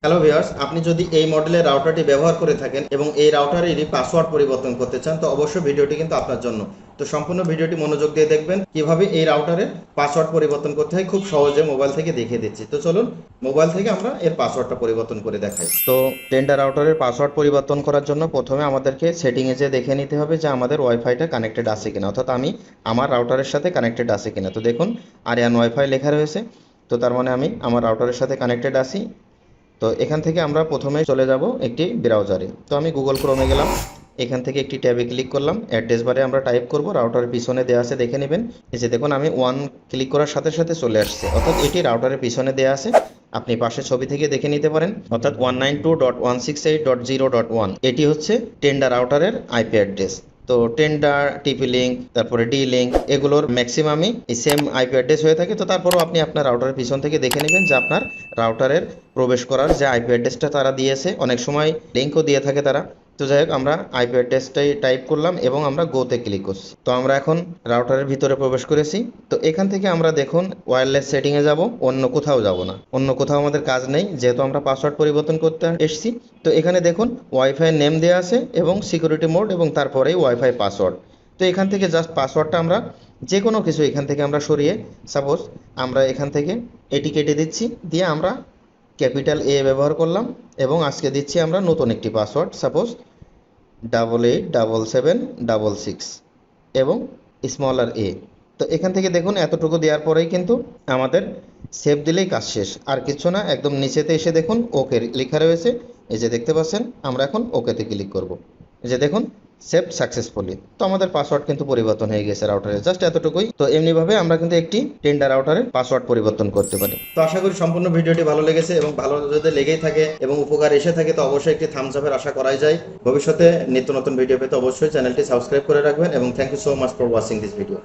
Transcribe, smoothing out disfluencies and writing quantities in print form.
Hello viewers, আপনি যদি এই মডেলের রাউটারটি ব্যবহার করে থাকেন এবং এই রাউটারেরই পাসওয়ার্ড পরিবর্তন করতে চান তো অবশ্যই ভিডিওটি কিন্তু আপনার জন্য। তো সম্পূর্ণ ভিডিওটি মনোযোগ দিয়ে দেখবেন কিভাবে এই রাউটারের পাসওয়ার্ড পরিবর্তন করতে হয়, খুব সহজে মোবাইল থেকে দেখিয়ে দিচ্ছি। তো চলুন মোবাইল থেকে আমরা এর পাসওয়ার্ডটা পরিবর্তন করে দেখাই। তো টেন্ডা রাউটারের পাসওয়ার্ড পরিবর্তন করার জন্য প্রথমে আমাদেরকে সেটিংয়ে যেয়ে দেখে নিতে হবে যে আমাদের ওয়াইফাইটা কানেক্টেড আছে কিনা, অর্থাৎ আমি আমার রাউটারের সাথে কানেক্টেড আছে কিনা। তো দেখুন আরিয়ান ওয়াইফাই লেখা রয়েছে, তো তার মানে আমি আমার রাউটারের সাথে কানেক্টেড আছি। তো এখান থেকে আমরা প্রথমে চলে যাব একটি ব্রাউজারে। তো আমি গুগল ক্রোমে গেলাম, এখান থেকে একটি ট্যাবে ক্লিক করলাম, অ্যাড্রেস বারে আমরা টাইপ করব, রাউটারের পিছনে দেওয়া আছে দেখে নেবেন। এই যে দেখুন আমি ওয়ান ক্লিক করার সাথে সাথে চলে আসছে, অর্থাৎ এটি রাউটারের পিছনে দেওয়া আছে। আপনি পাশে ছবি থেকে দেখে নিতে পারেন, অর্থাৎ 192.168.0.1 এটি হচ্ছে টেন্ডা রাউটারের আইপি অ্যাড্রেস। তো টেন্ডার, টিপি লিঙ্ক, তারপরে ডি লিঙ্ক, এগুলোর ম্যাক্সিমামই এই সেম আইপি অ্যাড্রেস হয়ে থাকে। তো তারপরও আপনি আপনার রাউটারের পিছন থেকে দেখে নেবেন যে আপনার রাউটারের প্রবেশ করার যে আইপি অ্যাড্রেসটা তারা দিয়েছে, অনেক সময় লিঙ্কও দিয়ে থাকে তারা। তো যাই হোক, আমরা আইপি অ্যাড্রেসটাই টাইপ করলাম এবং আমরা গোতে ক্লিক করছি। তো আমরা এখন রাউটারের ভিতরে প্রবেশ করেছি। তো এখান থেকে আমরা দেখুন ওয়্যারলেস সেটিংয়ে যাব, অন্য কোথাও যাব না, অন্য কোথাও আমাদের কাজ নেই, যেহেতু আমরা পাসওয়ার্ড পরিবর্তন করতে এসেছি। তো এখানে দেখুন ওয়াইফাই নেম দেওয়া আছে এবং সিকিউরিটি মোড এবং তারপরেই ওয়াইফাই পাসওয়ার্ড। তো এখান থেকে জাস্ট পাসওয়ার্ডটা আমরা যে কোনো কিছু এখান থেকে আমরা সরিয়ে, সাপোজ আমরা এখান থেকে এটি কেটে দিচ্ছি, দিয়ে আমরা ক্যাপিটাল এ ব্যবহার করলাম এবং আজকে দিচ্ছি আমরা নতুন একটি পাসওয়ার্ড, সাপোজ 887766 এবং স্মলার এ। তো এখান থেকে দেখুন এতটুকু দেওয়ার পরেই কিন্তু আমাদের সেভ দিলেই কাজ শেষ, আর কিছু না। একদম নিচেতে এসে দেখুন ওকে লেখা রয়েছে, এই যে দেখতে পাচ্ছেন, আমরা এখন ওকেতে ক্লিক করব। এই যে দেখুন সেভ সাকসেসফুলি। তো আমাদের পাসওয়ার্ড কিন্তু পরিবর্তন হয়ে গেছে রাউটারে, জাস্ট এতটুকুই। তো এমনিভাবে আমরা কিন্তু একটি টেন্ডার রাউটারের পাসওয়ার্ড পরিবর্তন করতে পারি। তো আশা করি সম্পূর্ণ ভিডিওটি ভালো লেগেছে এবং ভালো যদি লেগেই থাকে এবং উপকার এসে থাকে তো অবশ্যই একটি থামস আপের আশা করাই যায়। ভবিষ্যতে নিত্য নতুন ভিডিও পেতে অবশ্যই চ্যানেলটি সাবস্ক্রাইব করে রাখবেন এবং thank you so much for watching this video.